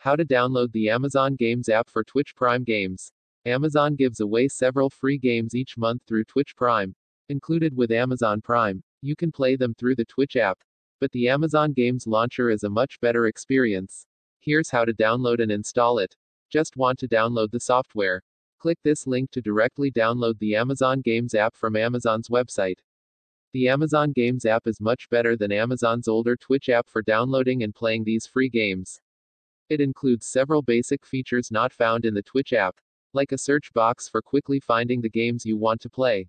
How to download the Amazon Games app for Twitch Prime games. Amazon gives away several free games each month through Twitch Prime. Included with Amazon Prime, you can play them through the Twitch app. But the Amazon Games Launcher is a much better experience. Here's how to download and install it. Just want to download the software. Click this link to directly download the Amazon Games app from Amazon's website. The Amazon Games app is much better than Amazon's older Twitch app for downloading and playing these free games. It includes several basic features not found in the Twitch app, like a search box for quickly finding the games you want to play.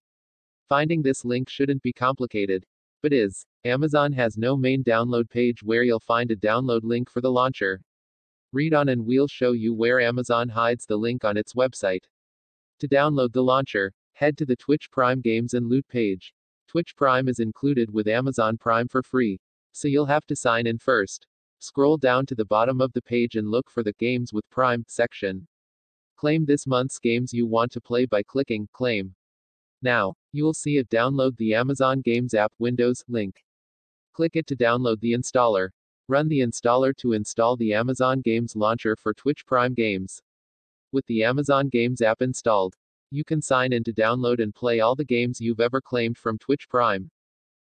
Finding this link shouldn't be complicated, but is. Amazon has no main download page where you'll find a download link for the launcher. Read on and we'll show you where Amazon hides the link on its website. To download the launcher, head to the Twitch Prime Games and Loot page. Twitch Prime is included with Amazon Prime for free, so you'll have to sign in first. Scroll down to the bottom of the page and look for the Games with Prime section. Claim this month's games you want to play by clicking Claim. Now, you will see a Download the Amazon Games app Windows link. Click it to download the installer. Run the installer to install the Amazon Games Launcher for Twitch Prime games. With the Amazon Games app installed, you can sign in to download and play all the games you've ever claimed from Twitch Prime.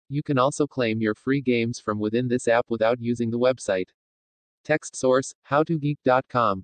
You can also claim your free games from within this app without using the website. Text source, howtogeek.com.